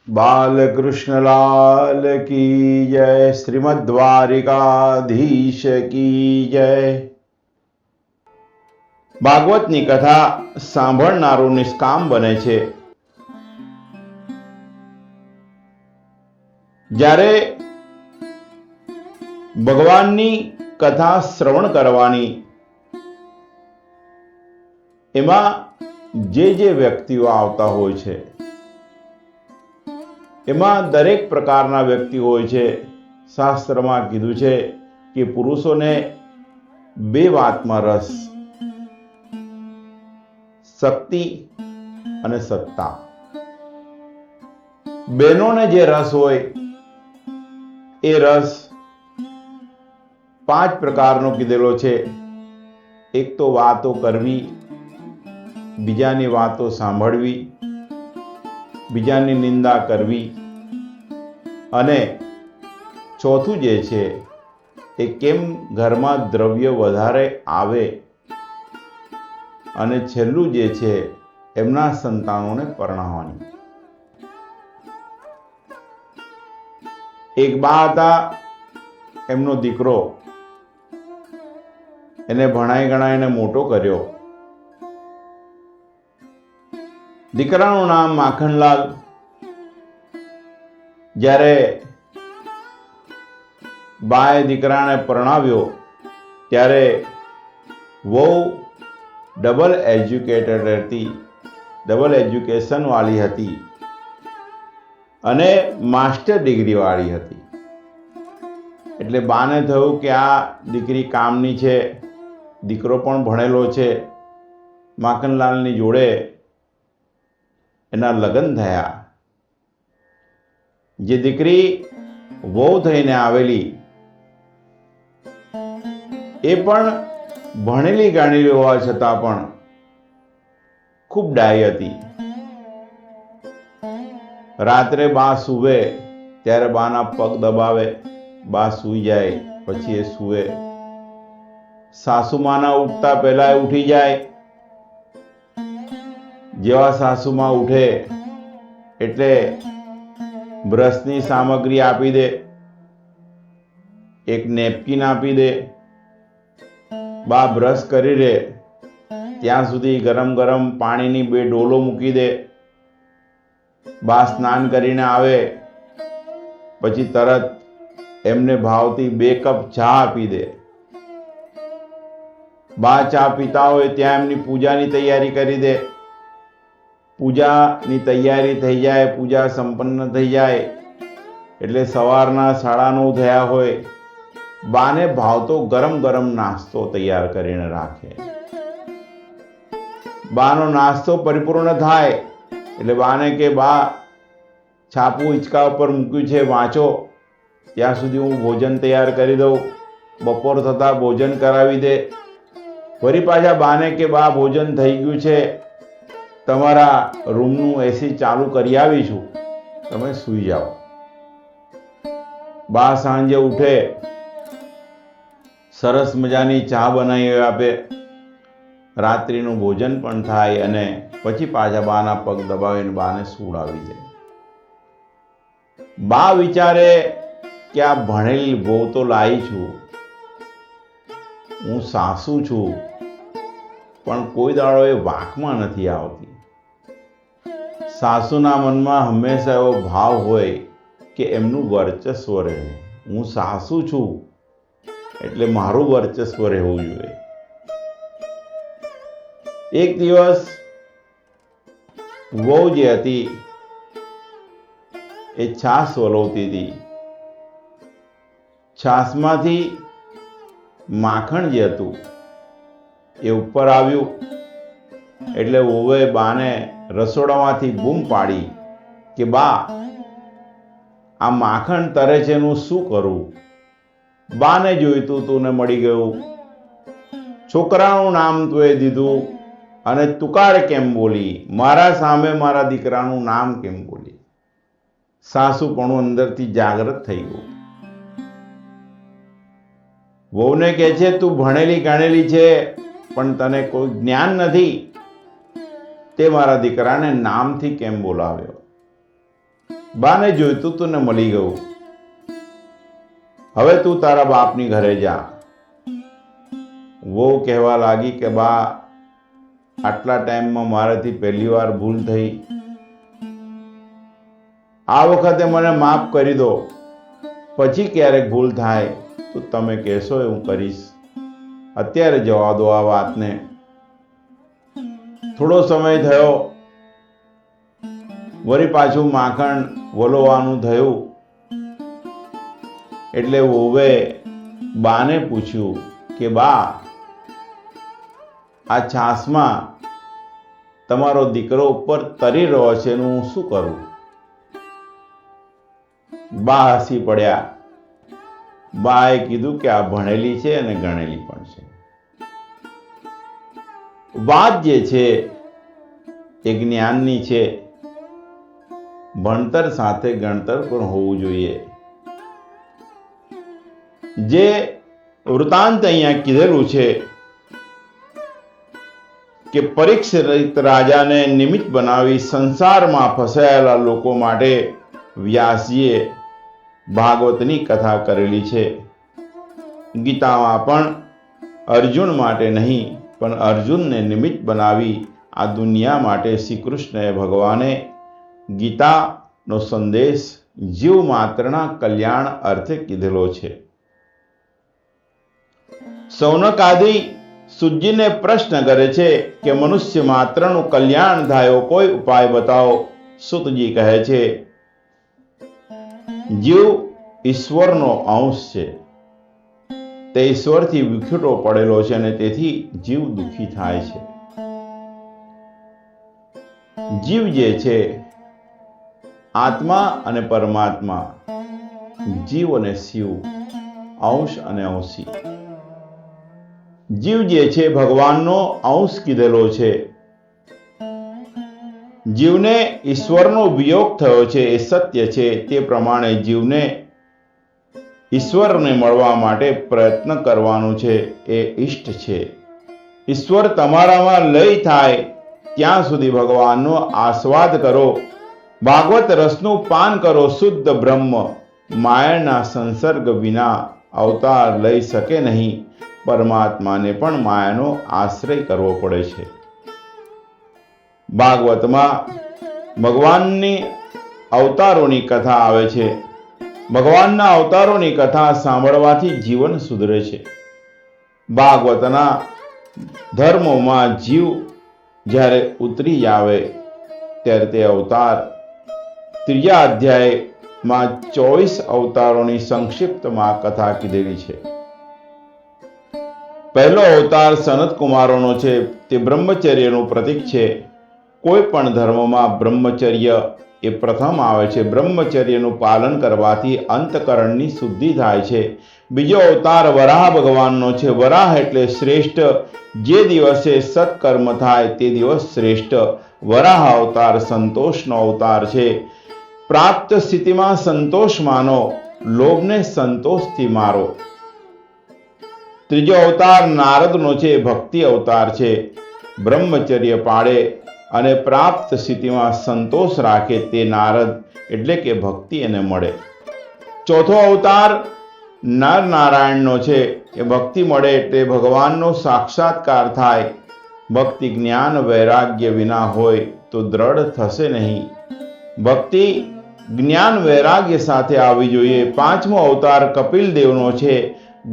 बालकृष्णलाल की जय। श्रीमद् द्वारिकाधीश की जय। ભાગવતની કથા સાંભળનારું નિષ્કામ બને છે। જ્યારે ભગવાનની કથા શ્રવણ કરવાની, એમાં જે વ્યક્તિઓ આવતા હોય છે, એમાં દરેક પ્રકારના વ્યક્તિ હોય છે। શાસ્ત્રમાં કીધું છે કે પુરુષોને બે વાતમાં રસ, શક્તિ અને સત્તા। બહેનોને જે રસ હોય એ રસ 5 પ્રકારનો કીધેલો છે। એક તો વાતો કરવી, બીજાની વાતો સાંભળવી, બીજાની નિંદા કરવી, અને ચોથું જે છે એ કેમ ઘરમાં દ્રવ્ય વધારે આવે, અને છેલ્લું જે છે એમના સંતાનોને પરણાવવાની। એક બા હતા, એમનો દીકરો, એને ભણાઈ ગણાઈને મોટો કર્યો। દીકરાનું નામ માખણલાલ। જ્યારે બાએ દીકરાને પરણાવ્યો ત્યારે વહુ ડબલ એજ્યુકેટેડ હતી, ડબલ એજ્યુકેશન વાળી હતી અને માસ્ટર ડિગ્રી વાળી હતી। એટલે બાને થયું કે આ દીકરી કામની છે, દીકરો પણ ભણેલો છે। માખણલાલની જોડે એના લગ્ન થયા। જે દીકરી વહુ થઈને આવેલી એ પણ ભણેલી ગણેલી હોવા છતાં પણ ખૂબ ડાઈ હતી। રાત્રે બા સૂવે ત્યારે બાના પગ દબાવે, બા સૂઈ જાય પછી એ સૂવે। સાસુમાના ઉઠતા પહેલા એ ઉઠી જાય। જેવા સાસુમાં ઉઠે એટલે બ્રશની સામગ્રી આપી દે, એક નેપકિન આપી દે। બા બ્રશ કરી લે ત્યાં સુધી ગરમ ગરમ પાણીની 2 ડોલો મૂકી દે। બા સ્નાન કરીને આવે પછી તરત એમને ભાવતી 2 કપ ચા આપી દે। બા ચા પીતા હોય ત્યાં એમની પૂજાની તૈયારી કરી દે। પૂજાની તૈયારી થઈ જાય, પૂજા સંપન્ન થઈ જાય એટલે સવારના 9:30 થયા હોય, બાને ભાવતો ગરમ ગરમ નાસ્તો તૈયાર કરીને રાખે। બાનો નાસ્તો પરિપૂર્ણ થાય એટલે બાને કે બા છાપું હિંચકા ઉપર મૂક્યું છે, વાંચો, ત્યાં સુધી હું ભોજન તૈયાર કરી દઉં। બપોર થતાં ભોજન કરાવી દે। ફરી પાછા બાને કે બા ભોજન થઈ ગયું છે, તમારા રૂમનું એસી ચાલુ કરી આવીશું, તમે સૂઈ જાઓ। બા સાંજે ઉઠે, સરસ મજાની ચા બનાવી આપે, રાત્રિનું ભોજન પણ થાય અને પછી પાછા બાના પગ દબાવીને બાને સુવડાવી દે। બા વિચારે કે આ ભણેલી બહુ તો લાવી છું, હું સાસુ છું, પણ કોઈ દાડો એ વાંકમાં નથી આવતી। સાસુના મનમાં હંમેશા એવો ભાવ હોય કે એમનું વર્ચસ્વ રહે, હું સાસુ છું એટલે મારું વર્ચસ્વ રહેવું જોઈએ। એક દિવસ વહુ જે હતી એ છાશ વલોવતી હતી। છાશમાંથી માખણ જે હતું એ ઉપર આવ્યું એટલે વહુએ બાને રસોડામાંથી બૂમ પાડી કે બા, આ માખણ તરે છે એનું શું કરું? બાને જોઈતું તું ને મળી ગયું। છોકરાનું નામ તું એ દીધું અને તુકાર કેમ બોલી? મારા સામે મારા દીકરાનું નામ કેમ બોલી? સાસુપણું અંદરથી જાગૃત થઈ ગયું। વહુને કહે છે, તું ભણેલી ગણેલી છે પણ તને કોઈ જ્ઞાન નથી, તે મારા દીકરાને નામથી કેમ બોલાવ્યો? બાને જોઈતું તું ને મળી ગયું. હવે તું તારા બાપની ઘરે જા. વહુ કહેવા લાગી કે બા, આટલા ટાઈમમાં મારાથી પહેલી વાર ભૂલ થઈ. આ વખતે મને માફ કરી દો. પછી ક્યારેક ભૂલ થાય તો તમે કહેશો એ હું કરીશ. અત્યારે જવા દો આ વાતને. થોડો સમય થયો, વળી પાછું માખણ વલોવાનું થયું. એટલે વહુએ બાને પૂછ્યું કે બા, આ છાશમાં તમારો દીકરો ઉપર તરી રહ્યો છે એનું હું શું કરું? બા હસી પડ્યા. બાએ કીધું કે આ ભણેલી છે અને ગણેલી પણ છે. વાત જે છે એ જ્ઞાનની છે. ભણતર સાથે ગણતર પણ હોવું જોઈએ. જે વૃતાંત અહીંયા કીધેલું છે કે પરીક્ષિત રાજાને નિમિત્ત બનાવી સંસારમાં ફસાયેલા લોકો માટે વ્યાસજીએ ભાગવતની કથા કરેલી છે. ગીતામાં પણ અર્જુન માટે નહીં પણ અર્જુનને નિમિત્ત બનાવી આ દુનિયા માટે શ્રી કૃષ્ણએ ભગવાને ગીતાનો સંદેશ જીવ માત્રના કલ્યાણ અર્થે કીધેલો છે. સૌનક આદિ સુજીને પ્રશ્ન કરે છે કે મનુષ્ય માત્રનું કલ્યાણ થાય કોઈ ઉપાય બતાવો. સુતજી કહે છે, જીવ ઈશ્વરનો અંશ છે. તે ઈશ્વરથી વિખૂટો પડેલો છે અને તેથી જીવ દુઃખી થાય છે. જીવ જે છે આત્મા અને પરમાત્મા, જીવ અને શિવ, અંશ અને અંશી. જીવ જે છે ભગવાનનો અંશ કીધેલો છે. જીવને ઈશ્વરનો વિયોગ થયો છે એ સત્ય છે. તે પ્રમાણે જીવને ઈશ્વરને મળવા માટે પ્રયત્ન કરવાનું છે એ ઇષ્ટ છે. ઈશ્વર તમારામાં લય થાય ત્યાં સુધી ભગવાનનો આસ્વાદ કરો. ભાગવત રસનું પાન કરો. શુદ્ધ બ્રહ્મ માયાના સંસર્ગ વિના અવતાર લઈ શકે નહીં. પરમાત્માને પણ માયાનો આશ્રય કરવો પડે છે. ભાગવતમાં ભગવાનની અવતારોની કથા આવે છે. ભગવાનના અવતારોની કથા સાંભળવાથી જીવન સુધરે છે. ભાગવતના ધર્મોમાં જીવ જ્યારે ઉતરી આવે ત્યારે તે અવતાર ત્રીજા અધ્યાયમાં 24 અવતારોની સંક્ષિપ્તમાં કથા કીધેલી છે. પહેલો અવતાર સનત કુમારોનો છે. તે બ્રહ્મચર્યનું પ્રતીક છે. કોઈ પણ ધર્મમાં બ્રહ્મચર્ય એ પ્રથમ આવે છે. બ્રહ્મચર્યનું પાલન કરવાથી અંતકરણની શુદ્ધિ થાય છે. બીજો અવતાર વરાહ ભગવાનનો છે. વરાહ એટલે શ્રેષ્ઠ. જે દિવસે સત્કર્મ થાય તે દિવસ શ્રેષ્ઠ. વરાહ અવતાર સંતોષનો અવતાર છે. પ્રાપ્ત સ્થિતિમાં સંતોષ માનો, લોભને સંતોષથી મારો. ત્રીજો અવતાર નારદનો છે. ભક્તિ અવતાર છે. બ્રહ્મચર્ય પાળે અને પ્રાપ્ત સ્થિતિમાં સંતોષ રાખે તે નારદ એટલે કે ભક્તિ એને મળે. ચોથો અવતાર નર નારાયણનો છે. એ ભક્તિ મળે એટલે ભગવાનનો સાક્ષાત્કાર થાય. ભક્તિ જ્ઞાન વૈરાગ્ય વિના હોય તો દ્રઢ થશે નહીં. ભક્તિ જ્ઞાન વૈરાગ્ય સાથે આવવી જોઈએ. પાંચમો અવતાર કપિલ દેવનો છે.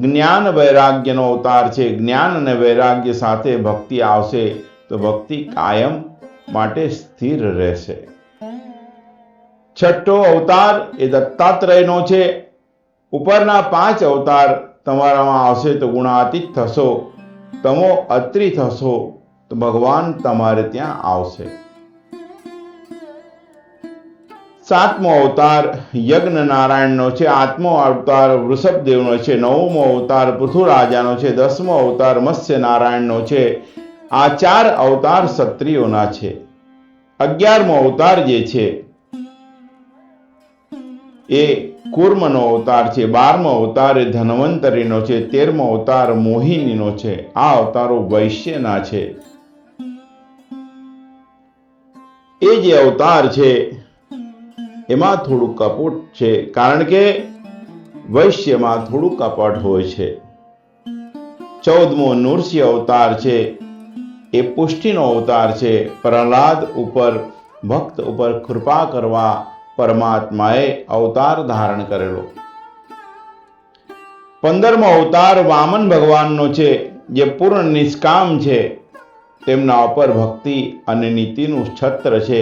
જ્ઞાન વૈરાગ્યનો અવતાર છે. જ્ઞાન અને વૈરાગ્ય સાથે ભક્તિ આવશે તો ભક્તિ કાયમ માટે સ્થિર રહેશે. છઠ્ઠો અવતાર એ દત્તાત્રેયનો છે. ઉપરના 5 અવતાર તમારામાં આવશે તો ગુણાતીત થશો. તમો અત્રિ થશો તો ભગવાન તમારે ત્યાં આવશે. સાતમો અવતાર યજ્ઞ નારાયણનો છે. આઠમો અવતાર વૃષભદેવનો છે. નવમો અવતાર પૃથુરાજાનો છે. 10મો અવતાર મત્સ્ય નારાયણનો છે. આ 4 અવતાર ક્ષત્રિયોના છે. 11મો અવતાર જે છે એ કૂર્મનો અવતાર છે. 12મો અવતાર એ ધન્વંતરીનો છે. 13મો અવતાર મોહિનીનો છે. આ અવતારો વૈશ્યના છે. એ જે અવતાર છે એમાં થોડું કપટ છે, કારણ કે વૈશ્યમાં થોડું કપટ હોય છે. 14મો નૃસિંહ અવતાર છે એ પુષ્ટિનો અવતાર છે. પ્રહલાદ ઉપર, ભક્ત ઉપર કૃપા કરવા પરમાત્માએ અવતાર ધારણ કરેલો. 15મો અવતાર વામન ભગવાનનો છે, જે પૂર્ણ નિષ્કામ છે. તેમના ઉપર ભક્તિ અને નીતિનું છત્ર છે,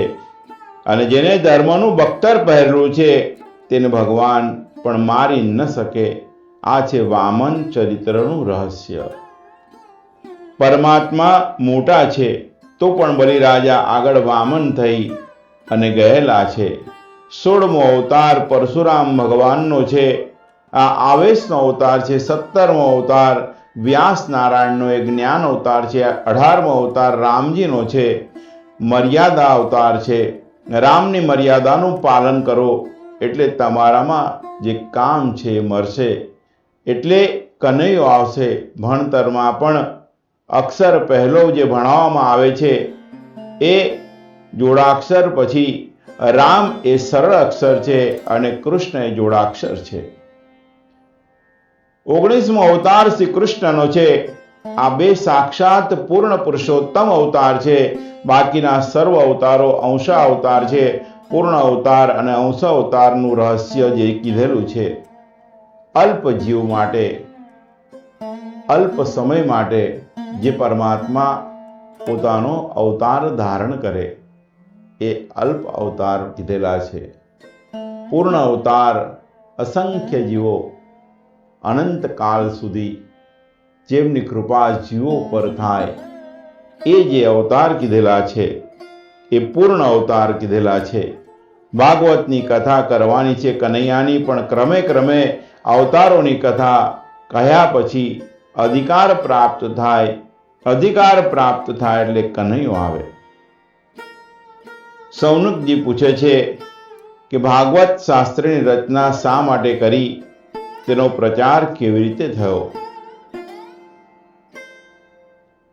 અને જેને ધર્મનું બખ્તર પહેરેલું છે તેને ભગવાન પણ મારી ન શકે. આ છે વામન ચરિત્રનું રહસ્ય. પરમાત્મા મોટા છે તો પણ બલિરાજા આગળ વામન થઈ અને ગયેલા છે. 16મો અવતાર પરશુરામ ભગવાનનો છે. આ આવેશનો અવતાર છે. 17મો અવતાર વ્યાસ નારાયણનો એક જ્ઞાન અવતાર છે. 18મો અવતાર રામજીનો છે, મર્યાદા અવતાર છે. રામની મર્યાદાનું પાલન કરો એટલે તમારામાં જે કામ છે એ મળશે, એટલે કનૈયો આવશે. ભણતરમાં પણ અક્ષર પહેલો જે ભણાવવામાં આવે છે એ જોડાક્ષર, પછી રામ એ સરળ અક્ષર છે અને કૃષ્ણ એ જોડાક્ષર છે. 19મો અવતાર શ્રી કૃષ્ણનો છે. આ બે સાક્ષાત પૂર્ણ પુરુષોત્તમ અવતાર છે. બાકીના સર્વ અવતારો અંશા અવતાર છે. પૂર્ણ અવતાર અને અંશ અવતારનું રહસ્ય જે કીધેલું છે, અલ્પ જીવ માટે, અલ્પ સમય માટે જે પરમાત્મા પોતાનો અવતાર ધારણ કરે એ અલ્પ અવતાર કીધેલા છે. પૂર્ણ અવતાર અસંખ્ય જીવો અનંત કાળ સુધી જેમની કૃપા જીવો પર થાય એ જે અવતાર કીધેલા છે એ પૂર્ણ અવતાર કીધેલા છે. ભાગવતની કથા કરવાની છે કનૈયાની, પણ ક્રમે ક્રમે અવતારોની કથા કહ્યા પછી અધિકાર પ્રાપ્ત થાય. અધિકાર પ્રાપ્ત થાય એટલે કનૈયો આવે. સૌનકજી પૂછે છે કે ભાગવત શાસ્ત્રની રચના શા માટે કરી, તેનો પ્રચાર કેવી રીતે થયો?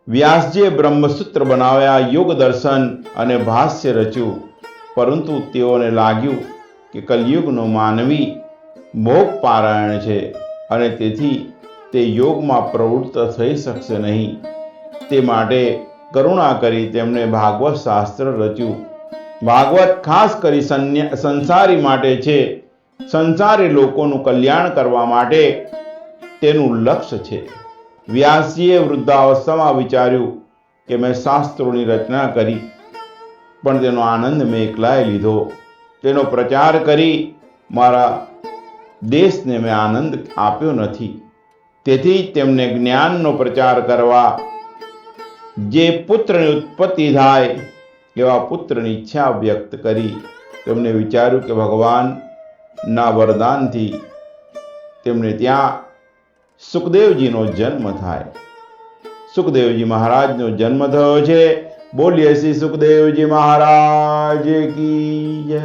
વ્યાસજીએ બ્રહ્મસૂત્ર બનાવ્યા, યોગ દર્શન અને ભાષ્ય રચ્યું, પરંતુ તેઓને લાગ્યું કે કલયુગનો માનવી ભોગ પારાયણ છે અને તેથી તે યોગમાં પ્રવૃત્ત થઈ શકશે નહીં. તે માટે કરુણા કરી તેમણે ભાગવત શાસ્ત્ર રચ્યું. ભાગવત ખાસ કરી સંસારી માટે છે. સંસારી લોકોનું કલ્યાણ કરવા માટે તેનું લક્ષ્ય છે. વ્યાસજીએ વૃદ્ધાવસ્થામાં વિચાર્યું કે મેં શાસ્ત્રોની રચના કરી, પણ તેનો આનંદ મેં એકલાએ લીધો. તેનો પ્રચાર કરી મારા દેશને મેં આનંદ આપ્યો નથી. તેથી તેમને જ્ઞાનનો પ્રચાર કરવા, જે પુત્રની ઉત્પત્તિ થાય એવા પુત્રની ઈચ્છા વ્યક્ત કરી. તેમને વિચાર્યું કે ભગવાનના વરદાનથી તેમને ત્યાં સુખદેવજીનો જન્મ થાય. સુખદેવજી મહારાજનો જન્મ થયો છે. બોલીએ શ્રી સુખદેવજી મહારાજ કી જય.